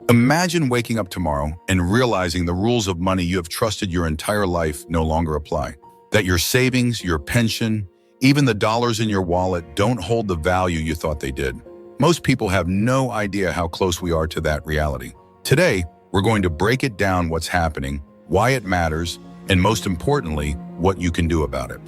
Imagine waking up tomorrow and realizing the rules of money you have trusted your entire life no longer apply. That your savings, your pension, even the dollars in your wallet don't hold the value you thought they did. Most people have no idea how close we are to that reality. Today, we're going to break it down, what's happening, why it matters, and most importantly, what you can do about it.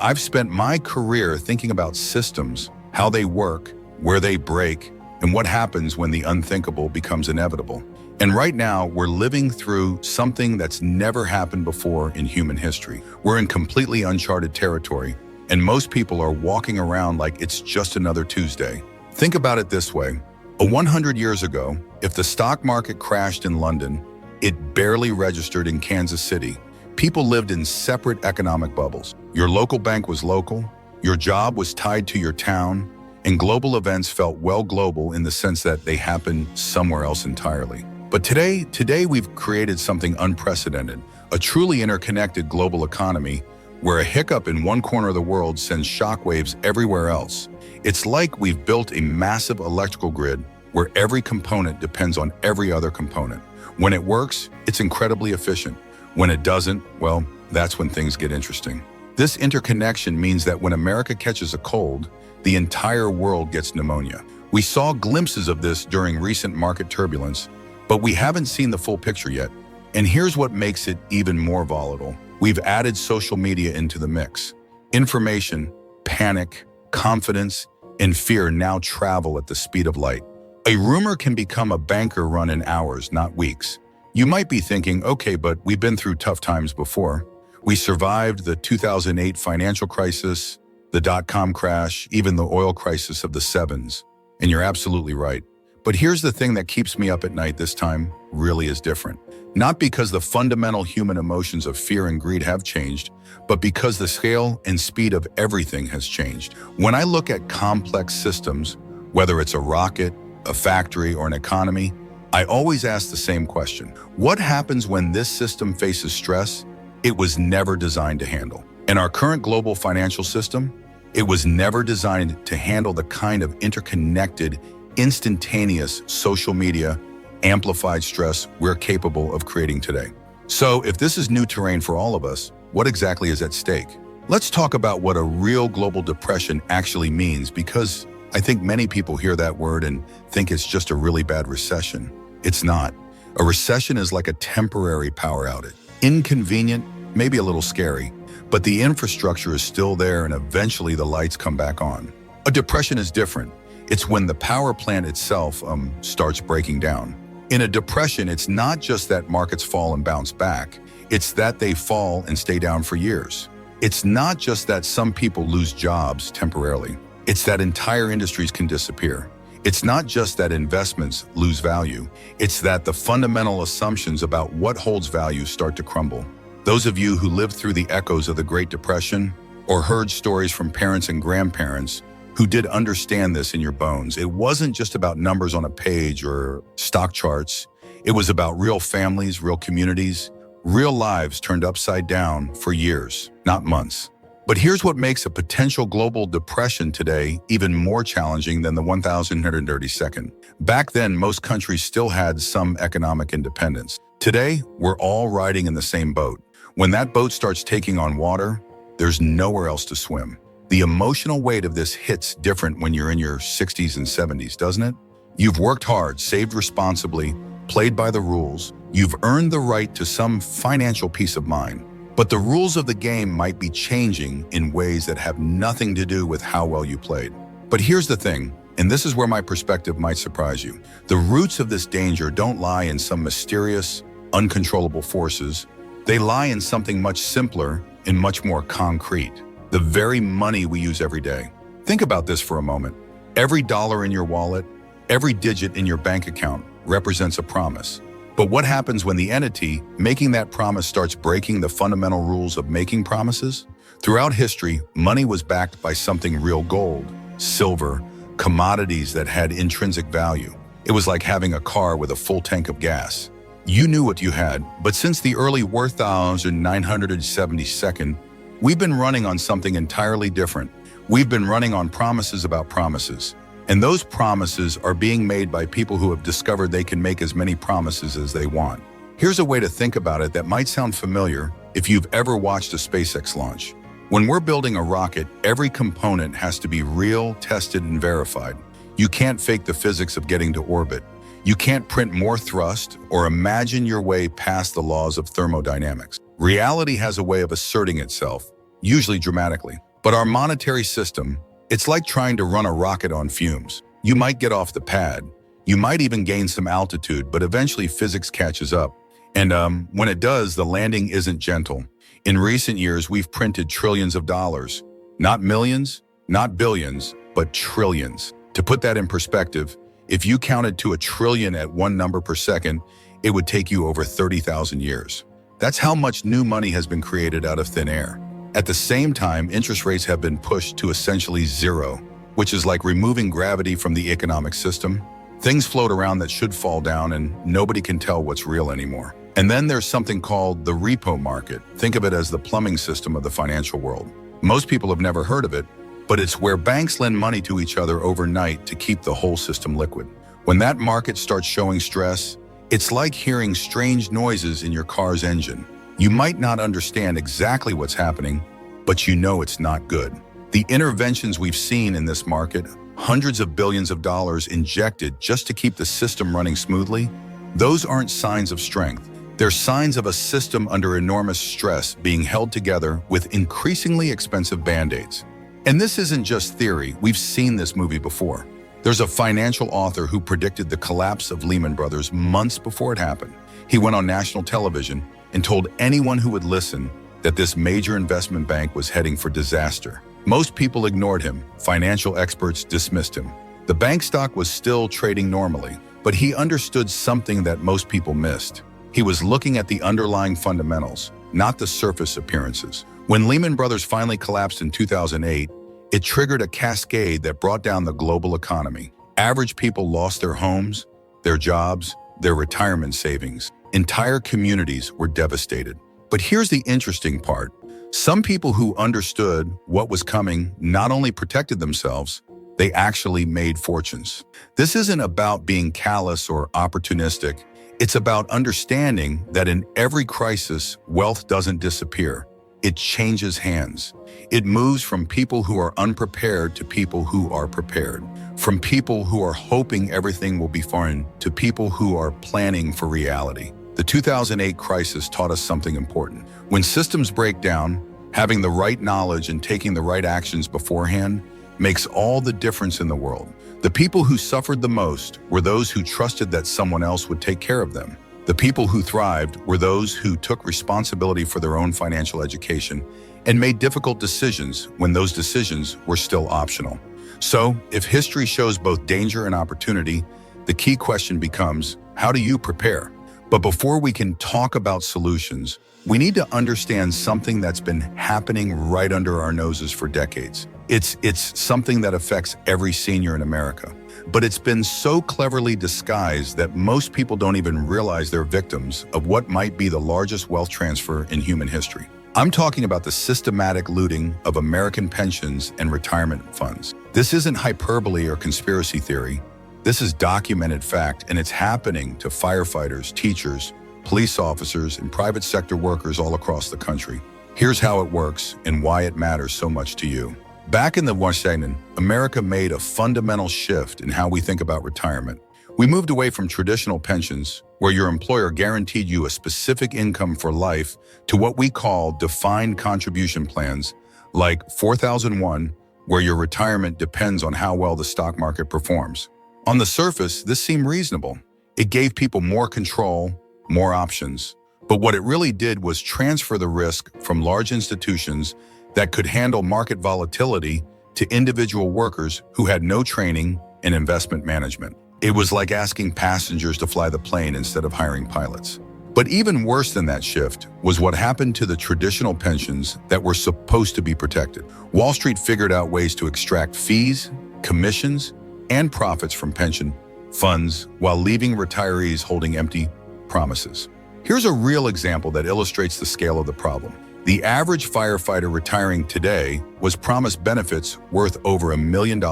I've spent my career thinking about systems, how they work, where they break, and what happens when the unthinkable becomes inevitable. And right now, we're living through something that's never happened before in human history. We're in completely uncharted territory, and most people are walking around like it's just another Tuesday. Think about it this way. 100 years ago, if the stock market crashed in London, it barely registered in Kansas City. People lived in separate economic bubbles. Your local bank was local, your job was tied to your town, and global events felt global in the sense that they happened somewhere else entirely. But today we've created something unprecedented, a truly interconnected global economy where a hiccup in one corner of the world sends shockwaves everywhere else. It's like we've built a massive electrical grid where every component depends on every other component. When it works, it's incredibly efficient. When it doesn't, well, that's when things get interesting. This interconnection means that when America catches a cold, the entire world gets pneumonia. We saw glimpses of this during recent market turbulence, but we haven't seen the full picture yet. And here's what makes it even more volatile. We've added social media into the mix. Information, panic, confidence, and fear now travel at the speed of light. A rumor can become a banker run in hours, not weeks. You might be thinking, okay, but we've been through tough times before. We survived the 2008 financial crisis, the dot-com crash, even the oil crisis of the sevens. And you're absolutely right. But here's the thing that keeps me up at night this time really is different. Not because the fundamental human emotions of fear and greed have changed, but because the scale and speed of everything has changed. When I look at complex systems, whether it's a rocket, a factory, or an economy, I always ask the same question. What happens when this system faces stress it was never designed to handle? In our current global financial system, it was never designed to handle the kind of interconnected, instantaneous social media amplified stress we're capable of creating today. So if this is new terrain for all of us, what exactly is at stake? Let's talk about what a real global depression actually means, because I think many people hear that word and think it's just a really bad recession. It's not. A recession is like a temporary power outage. Inconvenient, maybe a little scary, but the infrastructure is still there and eventually the lights come back on. A depression is different. It's when the power plant itself starts breaking down. In a depression, it's not just that markets fall and bounce back. It's that they fall and stay down for years. It's not just that some people lose jobs temporarily. It's that entire industries can disappear. It's not just that investments lose value. It's that the fundamental assumptions about what holds value start to crumble. Those of you who lived through the echoes of the Great Depression or heard stories from parents and grandparents who did understand this in your bones. It wasn't just about numbers on a page or stock charts. It was about real families, real communities, real lives turned upside down for years, not months. But here's what makes a potential global depression today even more challenging than the 1132nd. Back then, most countries still had some economic independence. Today, we're all riding in the same boat. When that boat starts taking on water, there's nowhere else to swim. The emotional weight of this hits different when you're in your 60s and 70s, doesn't it? You've worked hard, saved responsibly, played by the rules. You've earned the right to some financial peace of mind. But the rules of the game might be changing in ways that have nothing to do with how well you played. But here's the thing, and this is where my perspective might surprise you. The roots of this danger don't lie in some mysterious, uncontrollable forces. They lie in something much simpler and much more concrete. The very money we use every day. Think about this for a moment. Every dollar in your wallet, every digit in your bank account represents a promise. But what happens when the entity making that promise starts breaking the fundamental rules of making promises? Throughout history, money was backed by something real: gold, silver, commodities that had intrinsic value. It was like having a car with a full tank of gas. You knew what you had, but since the early 1972nd, we've been running on something entirely different. We've been running on promises about promises. And those promises are being made by people who have discovered they can make as many promises as they want. Here's a way to think about it that might sound familiar if you've ever watched a SpaceX launch. When we're building a rocket, every component has to be real, tested, and verified. You can't fake the physics of getting to orbit. You can't print more thrust or imagine your way past the laws of thermodynamics. Reality has a way of asserting itself, usually dramatically. But our monetary system, it's like trying to run a rocket on fumes. You might get off the pad. You might even gain some altitude, but eventually physics catches up. And when it does, the landing isn't gentle. In recent years, we've printed trillions of dollars. Not millions, not billions, but trillions. To put that in perspective, if you counted to 1 trillion at one number per second, it would take you over 30,000 years. That's how much new money has been created out of thin air. At the same time, interest rates have been pushed to essentially zero, which is like removing gravity from the economic system. Things float around that should fall down and nobody can tell what's real anymore. And then there's something called the repo market. Think of it as the plumbing system of the financial world. Most people have never heard of it, but it's where banks lend money to each other overnight to keep the whole system liquid. When that market starts showing stress, it's like hearing strange noises in your car's engine. You might not understand exactly what's happening, but you know it's not good. The interventions we've seen in this market, hundreds of billions of dollars injected just to keep the system running smoothly, those aren't signs of strength. They're signs of a system under enormous stress being held together with increasingly expensive band-aids. And this isn't just theory, we've seen this movie before. There's a financial author who predicted the collapse of Lehman Brothers months before it happened. He went on national television and told anyone who would listen that this major investment bank was heading for disaster. Most people ignored him. Financial experts dismissed him. The bank stock was still trading normally, but he understood something that most people missed. He was looking at the underlying fundamentals, not the surface appearances. When Lehman Brothers finally collapsed in 2008, it triggered a cascade that brought down the global economy. Average people lost their homes, their jobs, their retirement savings. Entire communities were devastated. But here's the interesting part. Some people who understood what was coming not only protected themselves, they actually made fortunes. This isn't about being callous or opportunistic. It's about understanding that in every crisis, wealth doesn't disappear. It changes hands. It moves from people who are unprepared to people who are prepared. From people who are hoping everything will be fine to people who are planning for reality. The 2008 crisis taught us something important. When systems break down, having the right knowledge and taking the right actions beforehand makes all the difference in the world. The people who suffered the most were those who trusted that someone else would take care of them. The people who thrived were those who took responsibility for their own financial education and made difficult decisions when those decisions were still optional. So, if history shows both danger and opportunity, the key question becomes, how do you prepare? But before we can talk about solutions, we need to understand something that's been happening right under our noses for decades. It's something that affects every senior in America. But it's been so cleverly disguised that most people don't even realize they're victims of what might be the largest wealth transfer in human history. I'm talking about the systematic looting of American pensions and retirement funds. This isn't hyperbole or conspiracy theory. This is documented fact, and it's happening to firefighters, teachers, police officers, and private sector workers all across the country. Here's how it works and why it matters so much to you. Back in the Washington, America made a fundamental shift in how we think about retirement. We moved away from traditional pensions, where your employer guaranteed you a specific income for life, to what we call defined contribution plans, like 4001, where your retirement depends on how well the stock market performs. On the surface, this seemed reasonable. It gave people more control, more options. But what it really did was transfer the risk from large institutions that could handle market volatility to individual workers who had no training in investment management. It was like asking passengers to fly the plane instead of hiring pilots. But even worse than that shift was what happened to the traditional pensions that were supposed to be protected. Wall Street figured out ways to extract fees, commissions, and profits from pension funds while leaving retirees holding empty promises. Here's a real example that illustrates the scale of the problem. The average firefighter retiring today was promised benefits worth over $1 million.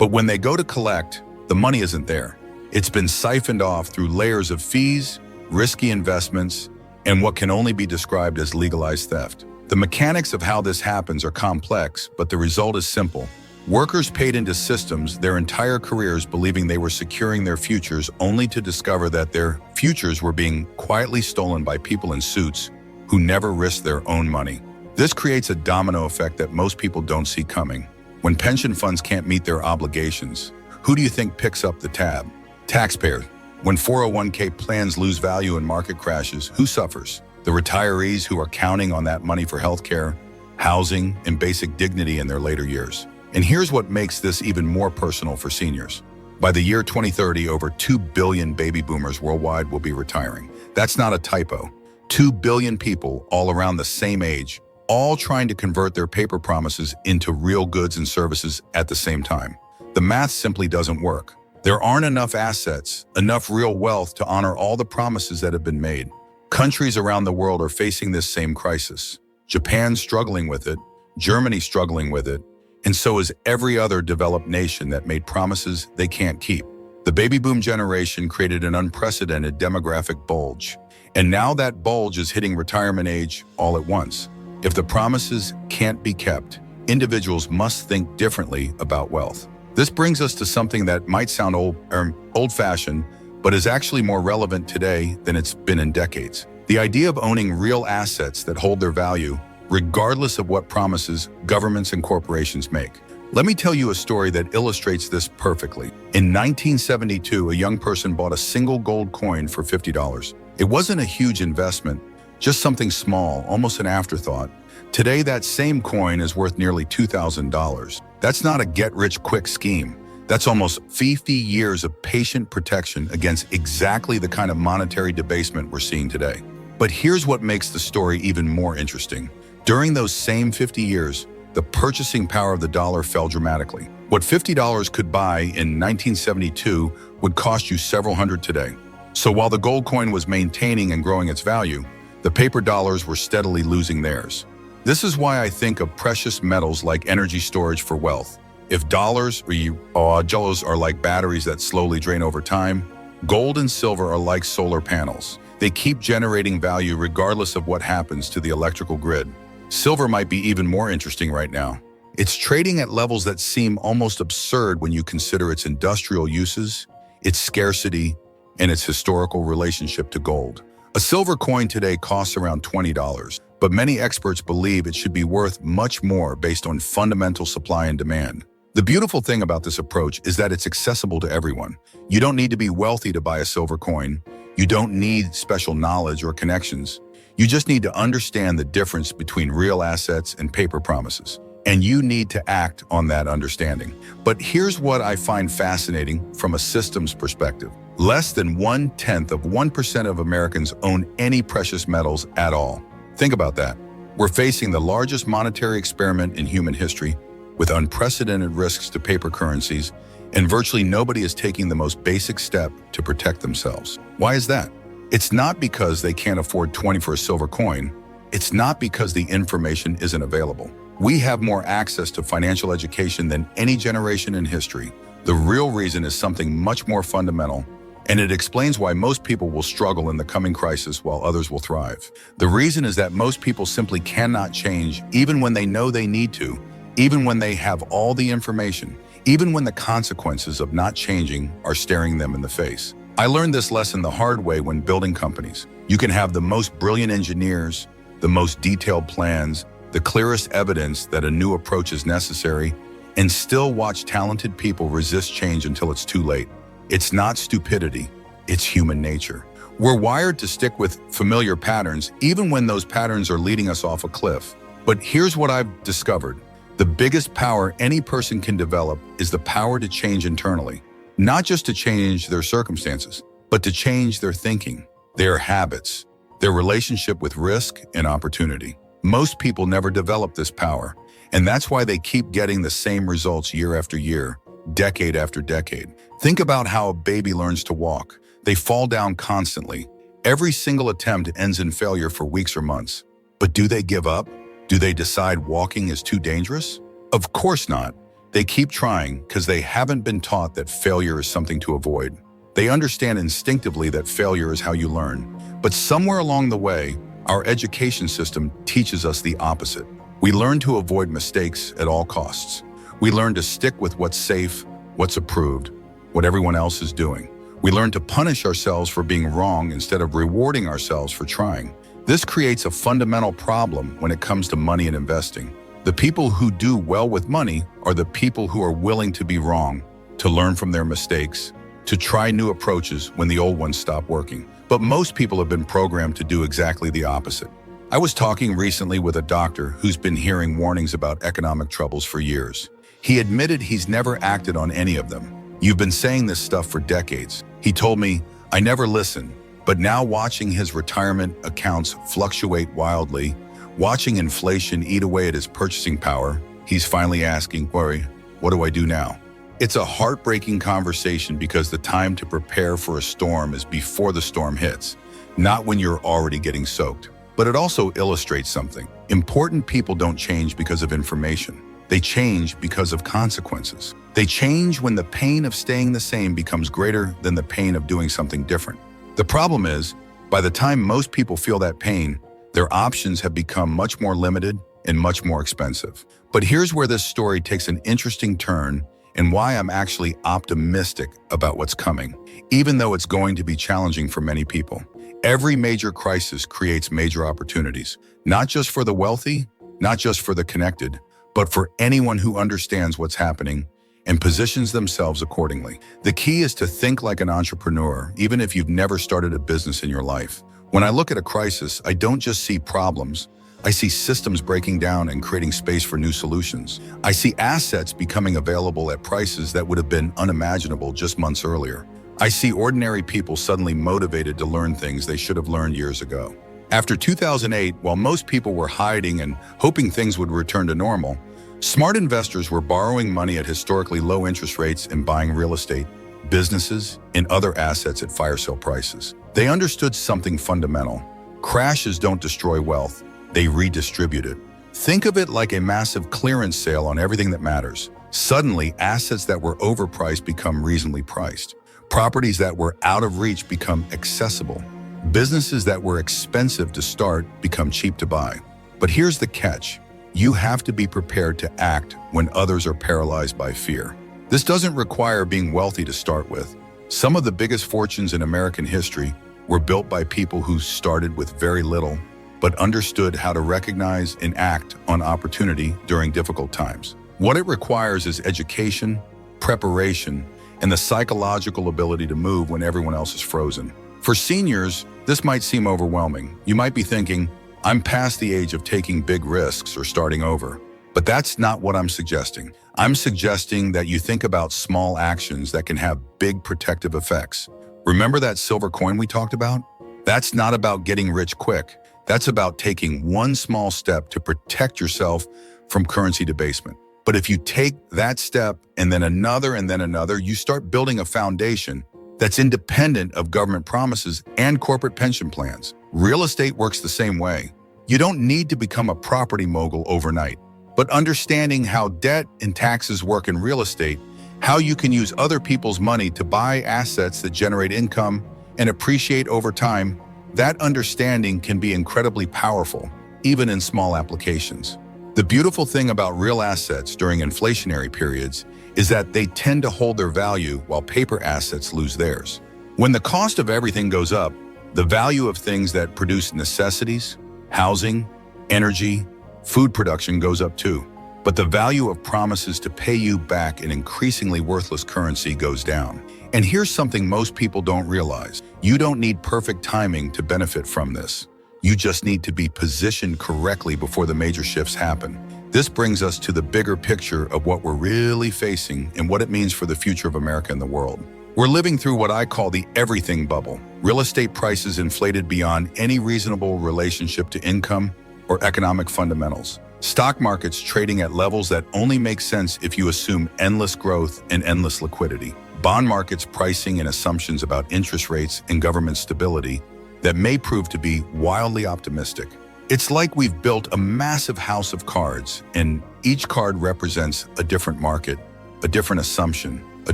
But when they go to collect, the money isn't there. It's been siphoned off through layers of fees, risky investments, and what can only be described as legalized theft. The mechanics of how this happens are complex, but the result is simple. Workers paid into systems their entire careers believing they were securing their futures, only to discover that their futures were being quietly stolen by people in suits who never risked their own money. This creates a domino effect that most people don't see coming. When pension funds can't meet their obligations, who do you think picks up the tab? Taxpayers. When 401k plans lose value in market crashes, who suffers? The retirees who are counting on that money for healthcare, housing, and basic dignity in their later years. And here's what makes this even more personal for seniors. By the year 2030, over 2 billion baby boomers worldwide will be retiring. That's not a typo. 2 billion people all around the same age, all trying to convert their paper promises into real goods and services at the same time. The math simply doesn't work. There aren't enough assets, enough real wealth to honor all the promises that have been made. Countries around the world are facing this same crisis. Japan's struggling with it, Germany's struggling with it, and so is every other developed nation that made promises they can't keep. The baby boom generation created an unprecedented demographic bulge, and now that bulge is hitting retirement age all at once. If the promises can't be kept, individuals must think differently about wealth. This brings us to something that might sound old-fashioned, but is actually more relevant today than it's been in decades. The idea of owning real assets that hold their value, regardless of what promises governments and corporations make. Let me tell you a story that illustrates this perfectly. In 1972, a young person bought a single gold coin for $50. It wasn't a huge investment, just something small, almost an afterthought. Today, that same coin is worth nearly $2,000. That's not a get-rich-quick scheme. That's almost 50 years of patient protection against exactly the kind of monetary debasement we're seeing today. But here's what makes the story even more interesting. During those same 50 years, the purchasing power of the dollar fell dramatically. What $50 could buy in 1972 would cost you several hundred today. So while the gold coin was maintaining and growing its value, the paper dollars were steadily losing theirs. This is why I think of precious metals like energy storage for wealth. If dollars or jellos are like batteries that slowly drain over time, gold and silver are like solar panels. They keep generating value regardless of what happens to the electrical grid. Silver might be even more interesting right now. It's trading at levels that seem almost absurd when you consider its industrial uses, its scarcity, and its historical relationship to gold. A silver coin today costs around $20, but many experts believe it should be worth much more based on fundamental supply and demand. The beautiful thing about this approach is that it's accessible to everyone. You don't need to be wealthy to buy a silver coin. You don't need special knowledge or connections. You just need to understand the difference between real assets and paper promises. And you need to act on that understanding. But here's what I find fascinating from a systems perspective. Less than 0.1% of Americans own any precious metals at all. Think about that. We're facing the largest monetary experiment in human history, with unprecedented risks to paper currencies, and virtually nobody is taking the most basic step to protect themselves. Why is that? It's not because they can't afford 20 for a silver coin. It's not because the information isn't available. We have more access to financial education than any generation in history. The real reason is something much more fundamental, and it explains why most people will struggle in the coming crisis while others will thrive. The reason is that most people simply cannot change, even when they know they need to, even when they have all the information, even when the consequences of not changing are staring them in the face. I learned this lesson the hard way when building companies. You can have the most brilliant engineers, the most detailed plans, the clearest evidence that a new approach is necessary, and still watch talented people resist change until it's too late. It's not stupidity, it's human nature. We're wired to stick with familiar patterns, even when those patterns are leading us off a cliff. But here's what I've discovered. The biggest power any person can develop is the power to change internally. Not just to change their circumstances, but to change their thinking, their habits, their relationship with risk and opportunity. Most people never develop this power, and that's why they keep getting the same results year after year, decade after decade. Think about how a baby learns to walk. They fall down constantly. Every single attempt ends in failure for weeks or months. But do they give up? Do they decide walking is too dangerous? Of course not. They keep trying because they haven't been taught that failure is something to avoid. They understand instinctively that failure is how you learn. But somewhere along the way, our education system teaches us the opposite. We learn to avoid mistakes at all costs. We learn to stick with what's safe, what's approved, what everyone else is doing. We learn to punish ourselves for being wrong instead of rewarding ourselves for trying. This creates a fundamental problem when it comes to money and investing. The people who do well with money are the people who are willing to be wrong, to learn from their mistakes, to try new approaches when the old ones stop working. But most people have been programmed to do exactly the opposite. I was talking recently with a doctor who's been hearing warnings about economic troubles for years. He admitted he's never acted on any of them. "You've been saying this stuff for decades." He told me, "I never listened, but now watching his retirement accounts fluctuate wildly, watching inflation eat away at his purchasing power, he's finally asking, Corey, what do I do now?" It's a heartbreaking conversation because the time to prepare for a storm is before the storm hits, not when you're already getting soaked. But it also illustrates something. Important people don't change because of information. They change because of consequences. They change when the pain of staying the same becomes greater than the pain of doing something different. The problem is, by the time most people feel that pain, their options have become much more limited and much more expensive. But here's where this story takes an interesting turn and why I'm actually optimistic about what's coming, even though it's going to be challenging for many people. Every major crisis creates major opportunities, not just for the wealthy, not just for the connected, but for anyone who understands what's happening and positions themselves accordingly. The key is to think like an entrepreneur, even if you've never started a business in your life. When I look at a crisis, I don't just see problems. I see systems breaking down and creating space for new solutions. I see assets becoming available at prices that would have been unimaginable just months earlier. I see ordinary people suddenly motivated to learn things they should have learned years ago. After 2008, while most people were hiding and hoping things would return to normal, smart investors were borrowing money at historically low interest rates and buying real estate, businesses, and other assets at fire sale prices. They understood something fundamental. Crashes don't destroy wealth, they redistribute it. Think of it like a massive clearance sale on everything that matters. Suddenly, assets that were overpriced become reasonably priced. Properties that were out of reach become accessible. Businesses that were expensive to start become cheap to buy. But here's the catch. You have to be prepared to act when others are paralyzed by fear. This doesn't require being wealthy to start with. Some of the biggest fortunes in American history were built by people who started with very little, but understood how to recognize and act on opportunity during difficult times. What it requires is education, preparation, and the psychological ability to move when everyone else is frozen. For seniors, this might seem overwhelming. You might be thinking, I'm past the age of taking big risks or starting over. But that's not what I'm suggesting. I'm suggesting that you think about small actions that can have big protective effects. Remember that silver coin we talked about? That's not about getting rich quick. That's about taking one small step to protect yourself from currency debasement. But if you take that step and then another, you start building a foundation that's independent of government promises and corporate pension plans. Real estate works the same way. You don't need to become a property mogul overnight, but understanding how debt and taxes work in real estate, how you can use other people's money to buy assets that generate income and appreciate over time, that understanding can be incredibly powerful, even in small applications. The beautiful thing about real assets during inflationary periods is that they tend to hold their value while paper assets lose theirs. When the cost of everything goes up, the value of things that produce necessities, housing, energy, food production goes up too. But the value of promises to pay you back in increasingly worthless currency goes down. And here's something most people don't realize. You don't need perfect timing to benefit from this. You just need to be positioned correctly before the major shifts happen. This brings us to the bigger picture of what we're really facing and what it means for the future of America and the world. We're living through what I call the everything bubble. Real estate prices inflated beyond any reasonable relationship to income or economic fundamentals. Stock markets trading at levels that only make sense if you assume endless growth and endless liquidity. Bond markets pricing in assumptions about interest rates and government stability that may prove to be wildly optimistic. It's like we've built a massive house of cards, and each card represents a different market, a different assumption, a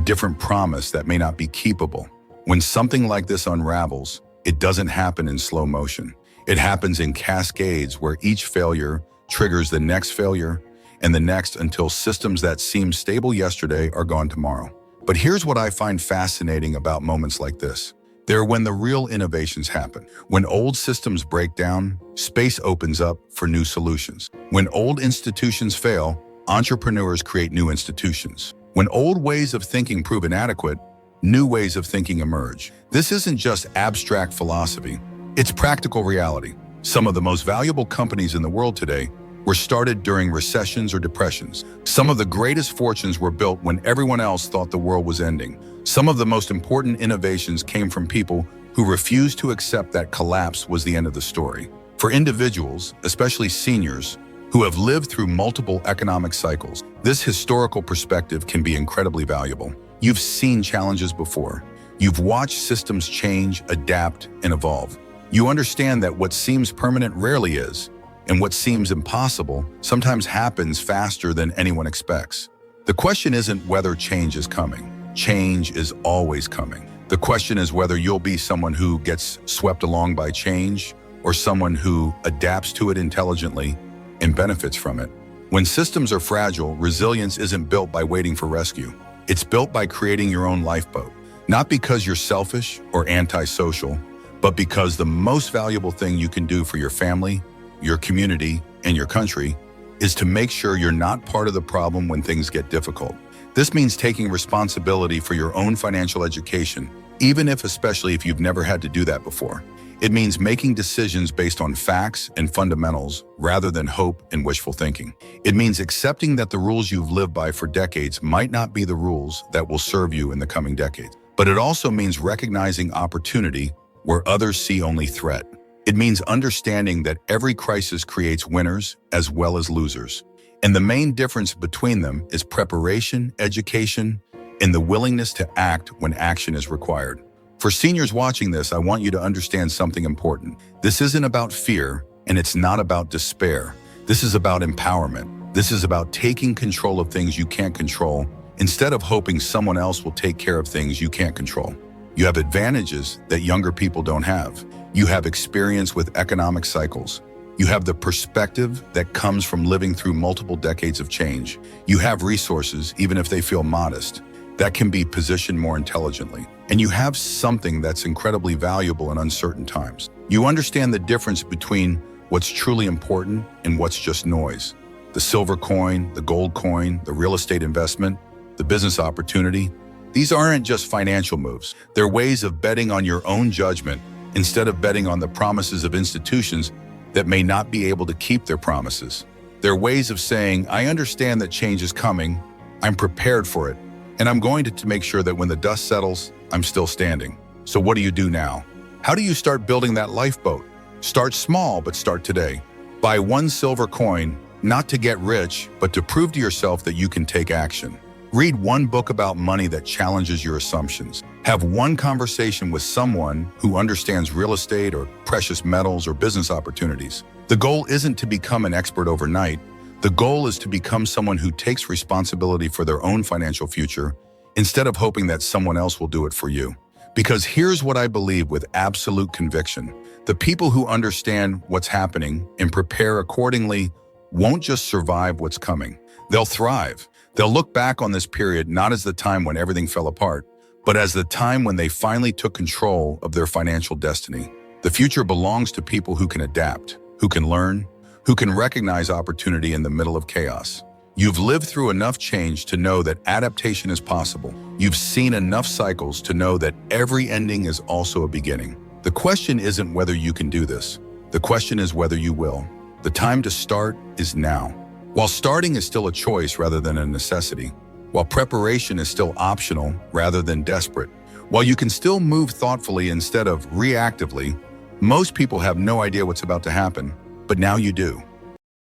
different promise that may not be keepable. When something like this unravels, it doesn't happen in slow motion. It happens in cascades where each failure triggers the next failure and the next until systems that seemed stable yesterday are gone tomorrow. But here's what I find fascinating about moments like this. They're when the real innovations happen. When old systems break down, space opens up for new solutions. When old institutions fail, entrepreneurs create new institutions. When old ways of thinking prove inadequate, new ways of thinking emerge. This isn't just abstract philosophy, it's practical reality. Some of the most valuable companies in the world today were started during recessions or depressions. Some of the greatest fortunes were built when everyone else thought the world was ending. Some of the most important innovations came from people who refused to accept that collapse was the end of the story. For individuals, especially seniors, who have lived through multiple economic cycles, this historical perspective can be incredibly valuable. You've seen challenges before. You've watched systems change, adapt, and evolve. You understand that what seems permanent rarely is, and what seems impossible sometimes happens faster than anyone expects. The question isn't whether change is coming. Change is always coming. The question is whether you'll be someone who gets swept along by change or someone who adapts to it intelligently and benefits from it. When systems are fragile, resilience isn't built by waiting for rescue. It's built by creating your own lifeboat. Not because you're selfish or antisocial, but because the most valuable thing you can do for your family, your community, and your country is to make sure you're not part of the problem when things get difficult. This means taking responsibility for your own financial education, especially if you've never had to do that before. It means making decisions based on facts and fundamentals rather than hope and wishful thinking. It means accepting that the rules you've lived by for decades might not be the rules that will serve you in the coming decades. But it also means recognizing opportunity where others see only threat. It means understanding that every crisis creates winners as well as losers. And the main difference between them is preparation, education, and the willingness to act when action is required. For seniors watching this, I want you to understand something important. This isn't about fear, and it's not about despair. This is about empowerment. This is about taking control of things you can't control instead of hoping someone else will take care of things you can't control. You have advantages that younger people don't have. You have experience with economic cycles. You have the perspective that comes from living through multiple decades of change. You have resources, even if they feel modest, that can be positioned more intelligently. And you have something that's incredibly valuable in uncertain times. You understand the difference between what's truly important and what's just noise. The silver coin, the gold coin, the real estate investment, the business opportunity. These aren't just financial moves. They're ways of betting on your own judgment instead of betting on the promises of institutions that may not be able to keep their promises. They're ways of saying, I understand that change is coming, I'm prepared for it, and I'm going to make sure that when the dust settles, I'm still standing. So what do you do now? How do you start building that lifeboat? Start small, but start today. Buy one silver coin, not to get rich, but to prove to yourself that you can take action. Read one book about money that challenges your assumptions. Have one conversation with someone who understands real estate or precious metals or business opportunities. The goal isn't to become an expert overnight. The goal is to become someone who takes responsibility for their own financial future instead of hoping that someone else will do it for you. Because here's what I believe with absolute conviction. The people who understand what's happening and prepare accordingly won't just survive what's coming. They'll thrive. They'll look back on this period not as the time when everything fell apart, but as the time when they finally took control of their financial destiny. The future belongs to people who can adapt, who can learn, who can recognize opportunity in the middle of chaos. You've lived through enough change to know that adaptation is possible. You've seen enough cycles to know that every ending is also a beginning. The question isn't whether you can do this. The question is whether you will. The time to start is now. While starting is still a choice rather than a necessity, while preparation is still optional rather than desperate, while you can still move thoughtfully instead of reactively, most people have no idea what's about to happen, but now you do.